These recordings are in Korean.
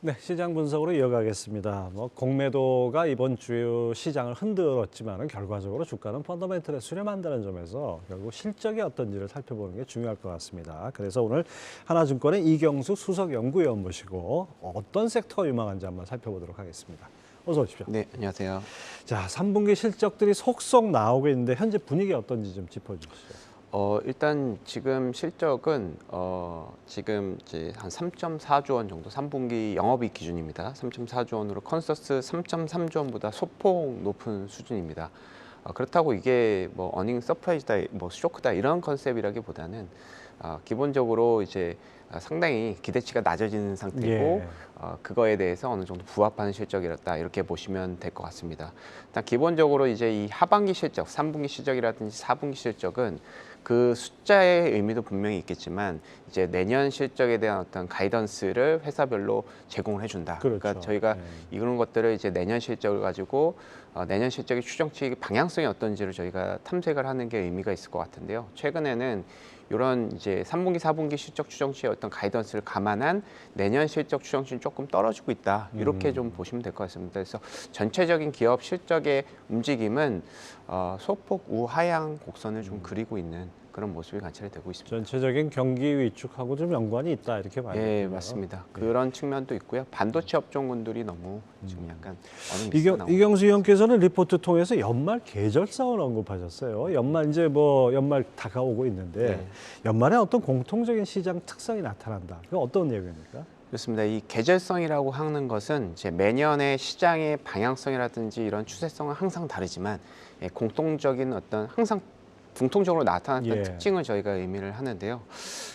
네, 시장 분석으로 이어가겠습니다. 공매도가 이번 주 시장을 흔들었지만 결과적으로 주가는 펀더멘털에 수렴한다는 점에서 결국 실적이 어떤지를 살펴보는 게 중요할 것 같습니다. 그래서 오늘 하나증권의 이경수 수석연구위원 모시고 어떤 섹터가 유망한지 한번 살펴보도록 하겠습니다. 어서 오십시오. 네, 안녕하세요. 자, 3분기 실적들이 속속 나오고 있는데 현재 분위기 어떤지 좀 짚어주시죠. 일단 지금 실적은 지금 이제 한 3.4조 원 정도 3분기 영업이익 기준입니다. 3.4조 원으로 컨센서스 3.3조 원보다 소폭 높은 수준입니다. 그렇다고 이게 뭐 어닝 서프라이즈다, 뭐 쇼크다 이런 컨셉이라기보다는 기본적으로 이제 상당히 기대치가 낮아지는 상태고 예. 그거에 대해서 어느 정도 부합하는 실적이었다 이렇게 보시면 될 것 같습니다. 일단 기본적으로 이제 이 하반기 실적, 3분기 실적이라든지 4분기 실적은 그 숫자의 의미도 분명히 있겠지만 이제 내년 실적에 대한 어떤 가이던스를 회사별로 제공을 해준다. 그렇죠. 그러니까 저희가 이런 것들을 이제 내년 실적을 가지고 내년 실적의 추정치 방향성이 어떤지를 저희가 탐색을 하는 게 의미가 있을 것 같은데요. 최근에는 이런 이제 3분기, 4분기 실적 추정치의 어떤 가이던스를 감안한 내년 실적 추정치는 조금 떨어지고 있다. 이렇게 좀 보시면 될 것 같습니다. 그래서 전체적인 기업 실적의 움직임은 소폭 우하향 곡선을 좀 그리고 있는 그런 모습이 관찰이 되고 있습니다. 전체적인 경기 위축하고 좀 연관이 있다 이렇게 봐야 되나요? 예, 맞습니다. 그런 측면도 있고요. 반도체 업종군들이 너무 지금 약간 이경수 의원께서는 리포트 통해서 연말 계절성을 언급하셨어요. 연말 이제 연말 다가오고 있는데 네. 연말에 어떤 공통적인 시장 특성이 나타난다. 그건 어떤 내용입니까? 그렇습니다. 이 계절성이라고 하는 것은 이제 매년의 시장의 방향성이라든지 이런 추세성은 항상 다르지만 공통적인 어떤 항상 공통적으로 나타났던 특징을 저희가 의미를 하는데요.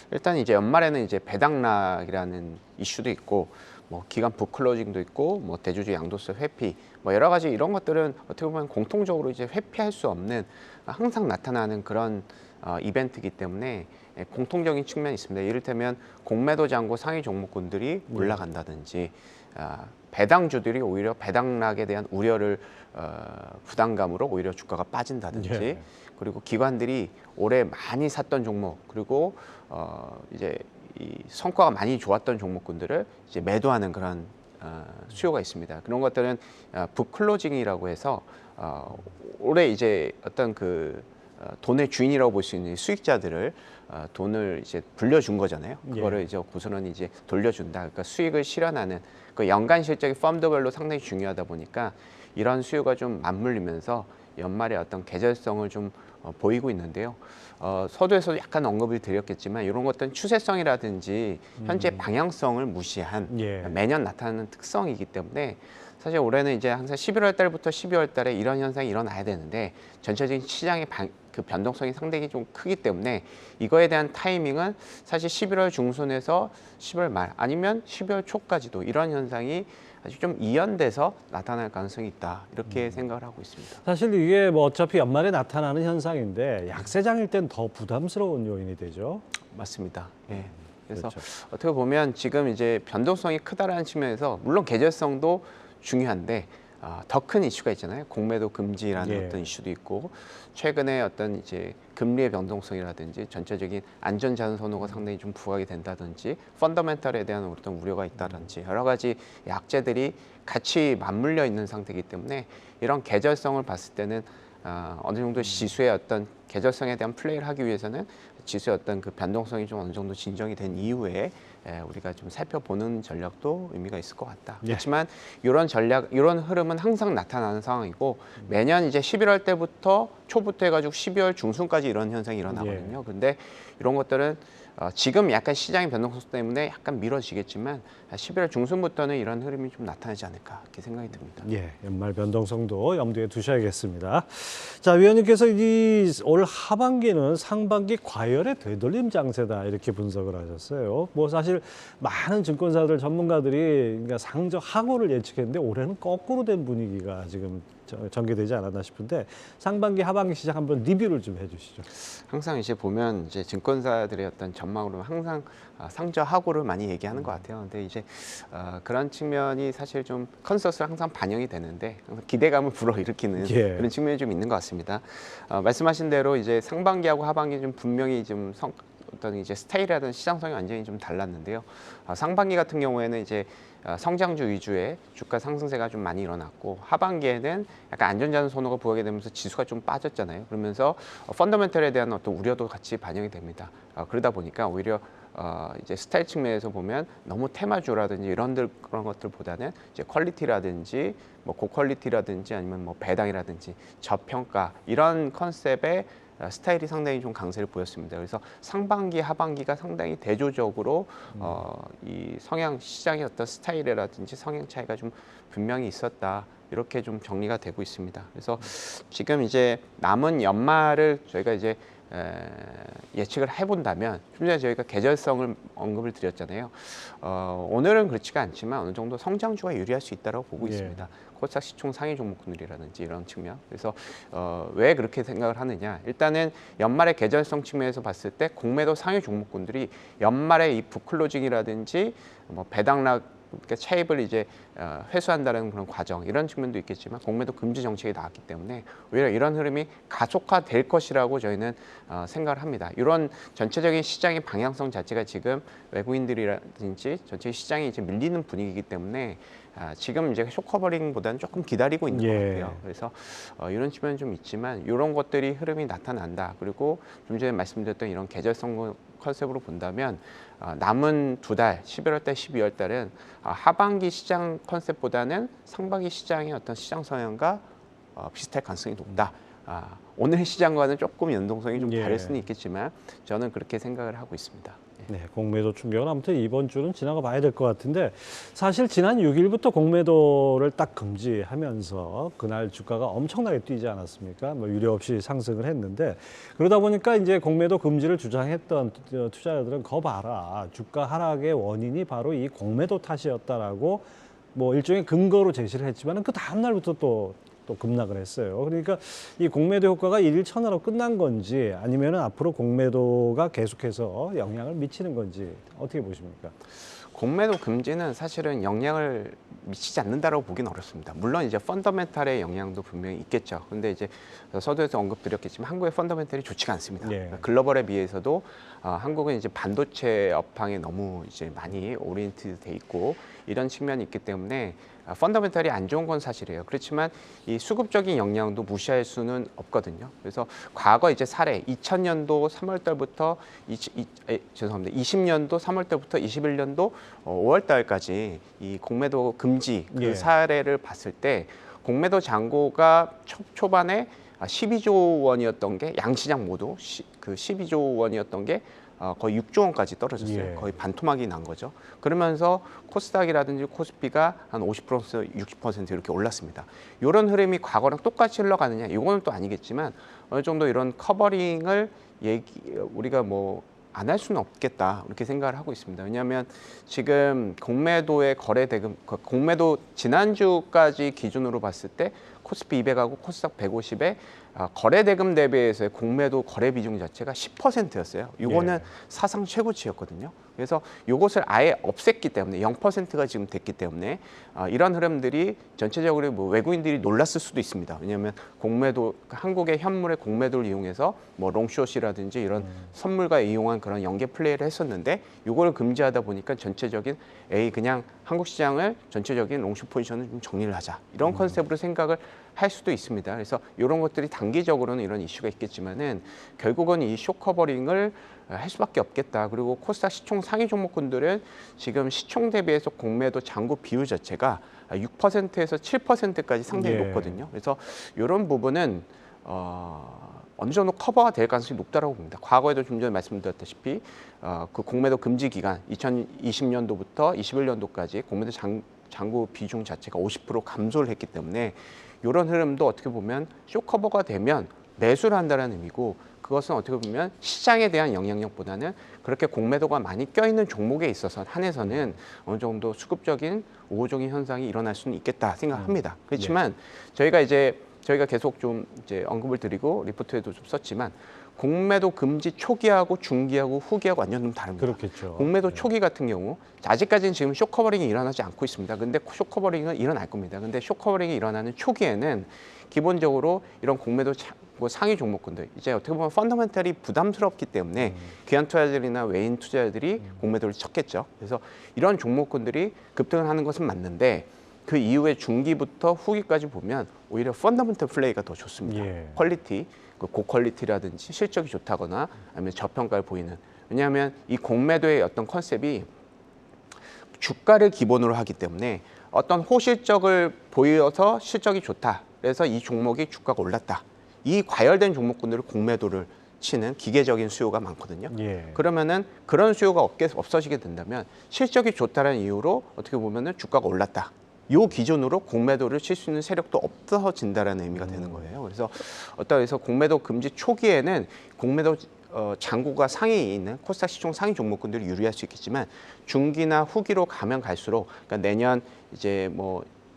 일단 이제 연말에는 이제 배당락이라는 이슈도 있고, 뭐 기간 부클로징도 있고, 뭐 대주주 양도세 회피, 뭐 여러 가지 이런 것들은 어떻게 보면 공통적으로 이제 회피할 수 없는 항상 나타나는 그런 이벤트이기 때문에 공통적인 측면이 있습니다. 이를테면 공매도 잔고 상위 종목군들이 올라간다든지 배당주들이 오히려 배당락에 대한 우려를 부담감으로 오히려 주가가 빠진다든지 그리고 기관들이 올해 많이 샀던 종목 그리고 이제 이 성과가 많이 좋았던 종목군들을 이제 매도하는 그런 수요가 있습니다. 그런 것들은 북클로징이라고 해서 올해 이제 어떤 그 돈의 주인이라고 볼 수 있는 수익자들을 돈을 이제 불려준 거잖아요. 그거를 이제 고스란히 이제 돌려준다. 그러니까 수익을 실현하는 그 연간 실적이 펀드별로 상당히 중요하다 보니까 이런 수요가 좀 맞물리면서 연말에 어떤 계절성을 좀 보이고 있는데요. 서두에서 약간 언급을 드렸겠지만 이런 것들은 추세성이라든지 현재 방향성을 무시한 매년 나타나는 특성이기 때문에 사실 올해는 이제 항상 11월 달부터 12월 달에 이런 현상이 일어나야 되는데 전체적인 시장의 그 변동성이 상당히 좀 크기 때문에 이거에 대한 타이밍은 사실 11월 중순에서 10월 말 아니면 12월 초까지도 이런 현상이 아주 좀 이연돼서 나타날 가능성이 있다 이렇게 생각을 하고 있습니다. 사실 이게 뭐 어차피 연말에 나타나는 현상인데 약세장일 땐 더 부담스러운 요인이 되죠. 맞습니다. 예. 그래서 그렇죠. 어떻게 보면 지금 이제 변동성이 크다라는 측면에서 물론 계절성도 중요한데 더 큰 이슈가 있잖아요. 공매도 금지라는 어떤 이슈도 있고 최근에 어떤 이제 금리의 변동성이라든지 전체적인 안전자산 선호가 상당히 좀 부각이 된다든지 펀더멘털에 대한 어떤 우려가 있다든지 여러 가지 약재들이 같이 맞물려 있는 상태이기 때문에 이런 계절성을 봤을 때는 어느 정도 지수의 어떤 계절성에 대한 플레이를 하기 위해서는 지수의 어떤 그 변동성이 좀 어느 정도 진정이 된 이후에 우리가 좀 살펴보는 전략도 의미가 있을 것 같다. 그렇지만 이런 전략, 이런 흐름은 항상 나타나는 상황이고 매년 이제 11월 때부터 초부터 해가지고 12월 중순까지 이런 현상이 일어나거든요. 근데 이런 것들은 지금 약간 시장의 변동성 때문에 약간 미뤄지겠지만 11월 중순부터는 이런 흐름이 좀 나타나지 않을까 이렇게 생각이 듭니다. 연말 변동성도 염두에 두셔야겠습니다. 자, 위원님께서 이 올 하반기는 상반기 과열의 되돌림 장세다 이렇게 분석을 하셨어요. 뭐 사실 많은 증권사들 전문가들이 그러니까 상저 하고를 예측했는데 올해는 거꾸로 된 분위기가 지금 전개되지 않았나 싶은데 상반기 하반기 시장 한번 리뷰를 좀 해주시죠. 항상 이제 보면 이제 증권사들의 어떤 전망으로 항상 상저하고를 많이 얘기하는 것 같아요. 근데 이제 그런 측면이 사실 좀 컨센서스로 항상 반영이 되는데 항상 기대감을 불어일으키는 그런 측면이 좀 있는 것 같습니다. 말씀하신 대로 이제 상반기하고 하반기 좀 분명히 좀 어떤 이제 스타일이라든 시장성이 완전히 좀 달랐는데요. 상반기 같은 경우에는 이제 성장주 위주의 주가 상승세가 좀 많이 일어났고 하반기에는 약간 안전자산 선호가 부각이 되면서 지수가 좀 빠졌잖아요. 그러면서 펀더멘털에 대한 어떤 우려도 같이 반영이 됩니다. 그러다 보니까 오히려 이제 스타일 측면에서 보면 너무 테마주라든지 그런 것들보다는 이제 퀄리티라든지 뭐 고퀄리티라든지 아니면 뭐 배당이라든지 저평가 이런 컨셉의 스타일이 상당히 좀 강세를 보였습니다. 그래서 상반기, 하반기가 상당히 대조적으로 이 성향 시장의 어떤 스타일이라든지 성향 차이가 좀 분명히 있었다. 이렇게 좀 정리가 되고 있습니다. 그래서 지금 이제 남은 연말을 저희가 이제 예측을 해본다면 좀 전에 저희가 계절성을 언급을 드렸잖아요. 오늘은 그렇지가 않지만 어느 정도 성장주가 유리할 수 있다고 보고 있습니다. 코스닥 시총 상위 종목군들이라든지 이런 측면. 그래서 왜 그렇게 생각을 하느냐? 일단은 연말의 계절성 측면에서 봤을 때 공매도 상위 종목군들이 연말에 이 북클로징이라든지 뭐 배당락 그러니까 차입을 이제 회수한다는 그런 과정 이런 측면도 있겠지만 공매도 금지 정책이 나왔기 때문에 오히려 이런 흐름이 가속화될 것이라고 저희는 생각을 합니다. 이런 전체적인 시장의 방향성 자체가 지금 외국인들이라든지 전체 시장이 이제 밀리는 분위기이기 때문에 지금 이제 쇼커버링보다는 조금 기다리고 있는 것 같아요. 그래서 이런 측면은 좀 있지만 이런 것들이 흐름이 나타난다. 그리고 좀 전에 말씀드렸던 이런 계절성 컨셉으로 본다면 남은 두 달, 11월 달, 12월 달은 하반기 시장 컨셉보다는 상반기 시장의 어떤 시장 성향과 비슷할 가능성이 높다. 오늘 시장과는 조금 연동성이 좀 다를 수는 있겠지만 저는 그렇게 생각을 하고 있습니다. 네, 공매도 충격은 아무튼 이번 주는 지나가 봐야 될 것 같은데 사실 지난 6일부터 공매도를 딱 금지하면서 그날 주가가 엄청나게 뛰지 않았습니까? 뭐 유례 없이 상승을 했는데 그러다 보니까 이제 공매도 금지를 주장했던 투자자들은 거 봐라 주가 하락의 원인이 바로 이 공매도 탓이었다라고 뭐 일종의 근거로 제시를 했지만은 그 다음 날부터 또 급락을 했어요. 그러니까 이 공매도 효과가 일일천하로 끝난 건지 아니면 앞으로 공매도가 계속해서 영향을 미치는 건지 어떻게 보십니까? 공매도 금지는 사실은 영향을 미치지 않는다라고 보기는 어렵습니다. 물론 이제 펀더멘탈의 영향도 분명히 있겠죠. 근데 이제 서두에서 언급드렸겠지만 한국의 펀더멘탈이 좋지가 않습니다. 글로벌에 비해서도 한국은 이제 반도체 업황에 너무 이제 많이 오리엔티드 돼 있고 이런 측면이 있기 때문에 펀더멘탈이 안 좋은 건 사실이에요. 그렇지만 이 수급적인 영향도 무시할 수는 없거든요. 그래서 과거 이제 사례 2000년도 3월 달부터 20년도 3월 달부터 21년도 5월 달까지 이 공매도 금지 그 사례를 봤을 때 공매도 잔고가 초반에 12조 원이었던 게 양시장 모두 그 12조 원이었던 게 거의 6조 원까지 떨어졌어요. 거의 반토막이 난 거죠. 그러면서 코스닥이라든지 코스피가 한 50%에서 60% 이렇게 올랐습니다. 이런 흐름이 과거랑 똑같이 흘러가느냐? 이거는 또 아니겠지만 어느 정도 이런 커버링을 우리가 뭐 안 할 수는 없겠다 이렇게 생각을 하고 있습니다. 왜냐하면 지금 공매도의 거래 대금, 공매도 지난주까지 기준으로 봤을 때 코스피 200하고 코스닥 150에 거래 대금 대비해서의 공매도 거래 비중 자체가 10%였어요. 이거는 사상 최고치였거든요. 그래서 이것을 아예 없앴기 때문에 0%가 지금 됐기 때문에 이런 흐름들이 전체적으로 뭐 외국인들이 놀랐을 수도 있습니다. 왜냐하면 공매도 한국의 현물의 공매도를 이용해서 뭐 롱숏이라든지 이런 선물과 이용한 그런 연계 플레이를 했었는데 이걸 금지하다 보니까 전체적인 그냥 한국 시장을 전체적인 롱숏 포지션을 좀 정리를 하자 이런 컨셉으로 생각을 할 수도 있습니다. 그래서 이런 것들이 단기적으로는 이런 이슈가 있겠지만은 결국은 이 쇼커버링을 할 수밖에 없겠다. 그리고 코스닥 시총 상위 종목군들은 지금 시총 대비해서 공매도 잔고 비율 자체가 6%에서 7%까지 상당히 높거든요. 그래서 이런 부분은 어느 정도 커버가 될 가능성이 높다고 봅니다. 과거에도 좀 전에 말씀드렸다시피 그 공매도 금지 기간 2020년도부터 21년도까지 공매도 잔고 비중 자체가 50% 감소를 했기 때문에 이런 흐름도 어떻게 보면 쇼커버가 되면 매수를 한다는 의미고 그것은 어떻게 보면 시장에 대한 영향력보다는 그렇게 공매도가 많이 껴있는 종목에 있어서 한해서는 어느 정도 수급적인 우호적인 현상이 일어날 수는 있겠다 생각합니다. 그렇지만 저희가 계속 좀 이제 언급을 드리고 리포트에도 좀 썼지만 공매도 금지 초기하고 중기하고 후기하고 완전 좀 다릅니다. 그렇겠죠. 공매도 초기 같은 경우 아직까지는 지금 쇼커버링이 일어나지 않고 있습니다. 근데 쇼커버링은 일어날 겁니다. 근데 쇼커버링이 일어나는 초기에는 기본적으로 이런 뭐 상위 종목군들 이제 어떻게 보면 펀더멘털이 부담스럽기 때문에 기관 투자자들이나 외인 투자자들이 공매도를 쳤겠죠. 그래서 이런 종목군들이 급등을 하는 것은 맞는데 그 이후에 중기부터 후기까지 보면 오히려 펀더멘털 플레이가 더 좋습니다. 예. 퀄리티, 그 고퀄리티라든지 실적이 좋다거나 아니면 저평가를 보이는. 왜냐하면 이 공매도의 어떤 컨셉이 주가를 기본으로 하기 때문에 어떤 호실적을 보여서 실적이 좋다. 그래서 이 종목이 주가가 올랐다. 이 과열된 종목군들을 공매도를 치는 기계적인 수요가 많거든요. 예. 그러면은 그런 수요가 없어지게 된다면 실적이 좋다는 이유로 어떻게 보면은 주가가 올랐다. 요 기준으로 공매도를 칠 수 있는 세력도 없어진다라는 의미가 되는 거예요. 그래서 어떠해서 공매도 금지 초기에는 공매도 잔고가 상위에 있는 코스닥 시총 상위 종목군들이 유리할 수 있겠지만 중기나 후기로 가면 갈수록 그러니까 내년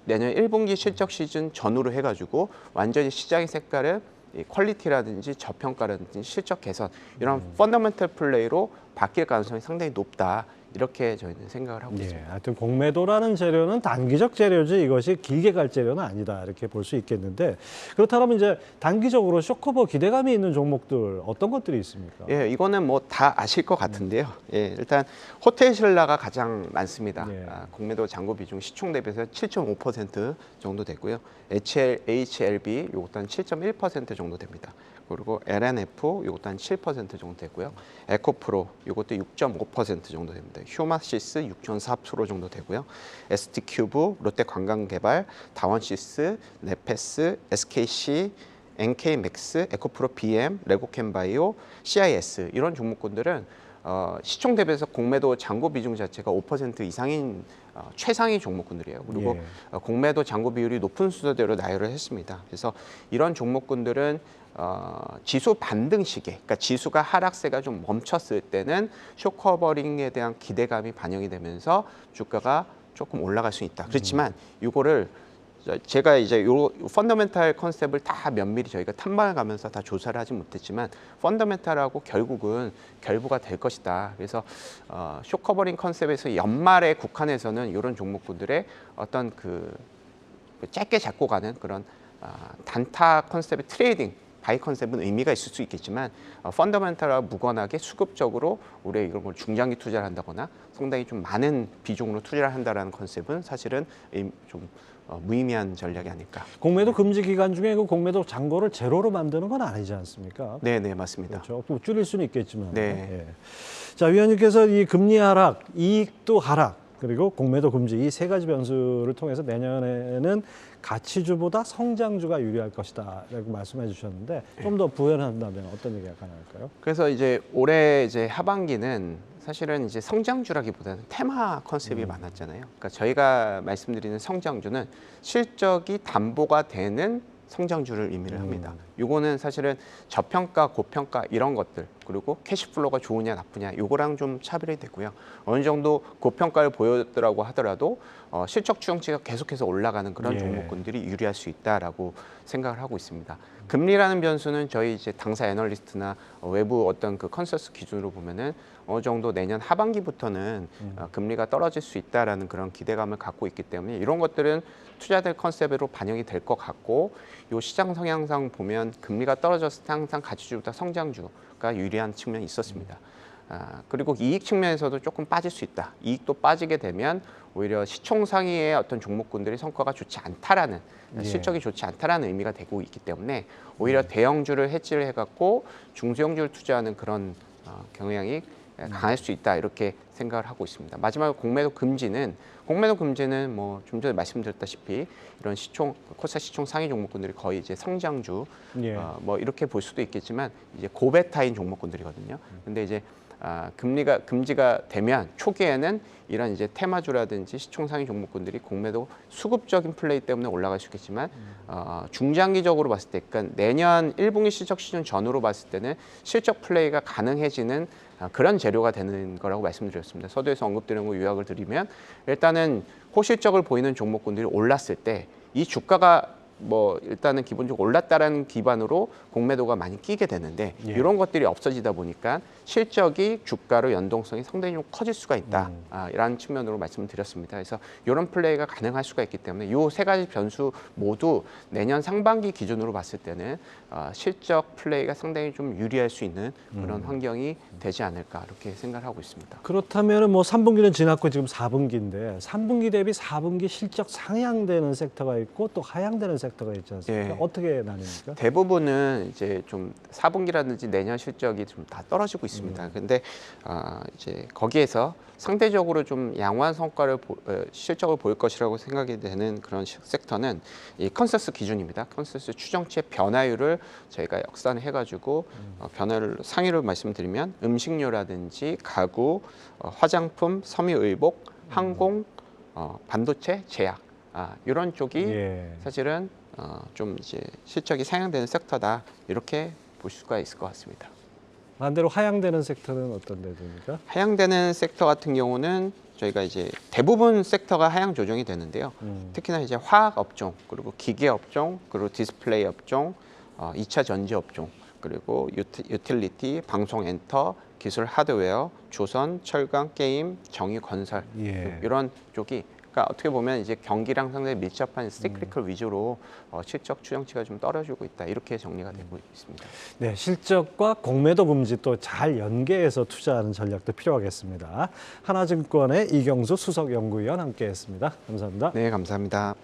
1분기 실적 시즌 전후로 해가지고 완전히 시장의 색깔을 이 퀄리티라든지 저평가라든지 실적 개선 이런 펀더멘털 플레이로 바뀔 가능성이 상당히 높다. 이렇게 저희는 생각을 하고 있습니다. 하여튼 공매도라는 재료는 단기적 재료지 이것이 길게 갈 재료는 아니다 이렇게 볼 수 있겠는데 그렇다면 이제 단기적으로 쇼커버 기대감이 있는 종목들 어떤 것들이 있습니까? 예, 이거는 뭐 다 아실 것 같은데요. 예, 일단 호텔 신라가 가장 많습니다. 예. 공매도 잔고 비중 시총 대비해서 7.5% 정도 되고요. HLB 요것도 한 7.1% 정도 됩니다. 그리고 LNF 요것도 한 7% 정도 되고요. 에코프로 요것도 6.5% 정도 됩니다. 휴마시스 6.4% 정도 되고요. ST큐브, 롯데관광개발, 다원시스, 네페스, SKC, NK맥스, 에코프로 BM, 레고캠바이오, CIS 이런 종목군들은 시총 대비해서 공매도 잔고 비중 자체가 5% 이상인 최상위 종목군들이에요. 그리고 공매도 잔고 비율이 높은 순서대로 나열을 했습니다. 그래서 이런 종목군들은 지수 반등 시기에, 그러니까 지수가 하락세가 좀 멈췄을 때는 쇼커버링에 대한 기대감이 반영이 되면서 주가가 조금 올라갈 수 있다. 그렇지만 이거를 제가 이제 요 펀더멘탈 컨셉을 다 면밀히 저희가 탐방을 가면서 다 조사를 하지 못했지만 펀더멘탈하고 결국은 결부가 될 것이다. 그래서 쇼커버링 컨셉에서 연말에 국한해서는 이런 종목군들의 어떤 그 짧게 잡고 가는 그런 단타 컨셉의 트레이딩 바이 컨셉은 의미가 있을 수 있겠지만 펀더멘탈하고 무관하게 수급적으로 우리가 이런 걸 중장기 투자를 한다거나 상당히 좀 많은 비중으로 투자를 한다라는 컨셉은 사실은 좀 무의미한 전략이 아닐까. 공매도 금지 기간 중에 그 공매도 잔고를 제로로 만드는 건 아니지 않습니까? 네, 네, 맞습니다. 그렇죠. 또 줄일 수는 있겠지만. 네. 예. 자, 위원님께서 이 금리 하락, 이익도 하락, 그리고 공매도 금지 이 세 가지 변수를 통해서 내년에는 가치주보다 성장주가 유리할 것이다라고 말씀해 주셨는데 좀 더 부연한다면 어떤 얘기가 가능할까요? 그래서 이제 올해 이제 하반기는 사실은 이제 성장주라기보다는 테마 컨셉이 많았잖아요. 그러니까 저희가 말씀드리는 성장주는 실적이 담보가 되는 성장주를 의미를 합니다. 요거는 사실은 저평가, 고평가 이런 것들 그리고 캐시플로우가 좋으냐 나쁘냐 요거랑 좀 차별이 되고요. 어느 정도 고평가를 보였더라고 하더라도 실적 추정치가 계속해서 올라가는 그런 종목군들이 유리할 수 있다라고 생각을 하고 있습니다. 금리라는 변수는 저희 이제 당사 애널리스트나 외부 어떤 그 컨센서스 기준으로 보면은 어느 정도 내년 하반기부터는 금리가 떨어질 수 있다라는 그런 기대감을 갖고 있기 때문에 이런 것들은 투자들 컨셉으로 반영이 될 것 같고 요 시장 성향상 보면 금리가 떨어졌을 때 항상 가치주보다 성장주가 유리한 측면이 있었습니다. 그리고 이익 측면에서도 조금 빠질 수 있다. 이익도 빠지게 되면 오히려 시총 상위의 어떤 종목군들이 성과가 좋지 않다라는 실적이 좋지 않다라는 의미가 되고 있기 때문에 오히려 대형주를 해지를 해갖고 중소형주를 투자하는 그런 경향이 강할 수 있다 이렇게 생각을 하고 있습니다. 마지막으로 공매도 금지는 뭐 좀 전에 말씀드렸다시피 이런 코스닥 시총 상위 종목군들이 거의 이제 성장주 뭐 이렇게 볼 수도 있겠지만 이제 고베타인 종목군들이거든요. 근데 이제 금지가 되면 초기에는 이런 이제 테마주라든지 시총 상위 종목군들이 공매도 수급적인 플레이 때문에 올라갈 수 있겠지만 중장기적으로 봤을 때, 그러니까 내년 1분기 실적 시즌 전후로 봤을 때는 실적 플레이가 가능해지는 그런 재료가 되는 거라고 말씀드렸습니다. 서두에서 언급드린 거 요약을 드리면 일단은 호실적을 보이는 종목군들이 올랐을 때 이 주가가 뭐 일단은 기본적으로 올랐다라는 기반으로 공매도가 많이 끼게 되는데 예. 이런 것들이 없어지다 보니까 실적이 주가로 연동성이 상당히 좀 커질 수가 있다. 이라는 측면으로 말씀을 드렸습니다. 그래서 이런 플레이가 가능할 수가 있기 때문에 이 세 가지 변수 모두 내년 상반기 기준으로 봤을 때는 실적 플레이가 상당히 좀 유리할 수 있는 그런 환경이 되지 않을까 이렇게 생각을 하고 있습니다. 그렇다면 뭐 3분기는 지났고 지금 4분기인데 3분기 대비 4분기 실적 상향되는 섹터가 있고 또 하향되는 섹터가 있지 않습니까? 예. 어떻게 나뉩니까? 대부분은 이제 좀 4분기라든지 내년 실적이 좀 다 떨어지고 있습니다. 근데 이제 거기에서 상대적으로 좀 양호한 성과를 실적을 보일 것이라고 생각이 되는 그런 섹터는 이 컨센서스 기준입니다. 컨센서스 추정치의 변화율을 저희가 역산을 해가지고 변화를 상위를 말씀드리면 음식료라든지 가구, 화장품, 섬유의복, 항공, 반도체, 제약 이런 쪽이 예. 사실은 좀 이제 실적이 상향되는 섹터다 이렇게 볼 수가 있을 것 같습니다. 반대로 하향되는 섹터는 어떤 데입니까? 하향되는 섹터 같은 경우는 저희가 이제 대부분 섹터가 하향 조정이 되는데요. 특히나 이제 화학 업종, 그리고 기계 업종, 그리고 디스플레이 업종, 2차 전지 업종, 그리고 유틸리티, 방송 엔터, 기술 하드웨어, 조선, 철강, 게임, 정유 건설 예. 이런 쪽이 그러니까 어떻게 보면 이제 경기랑 상당히 밀접한 시크리컬 위주로 실적 추정치가 좀 떨어지고 있다 이렇게 정리가 되고 있습니다. 네, 실적과 공매도 금지 또 잘 연계해서 투자하는 전략도 필요하겠습니다. 하나증권의 이경수 수석연구위원 함께했습니다. 감사합니다. 네, 감사합니다.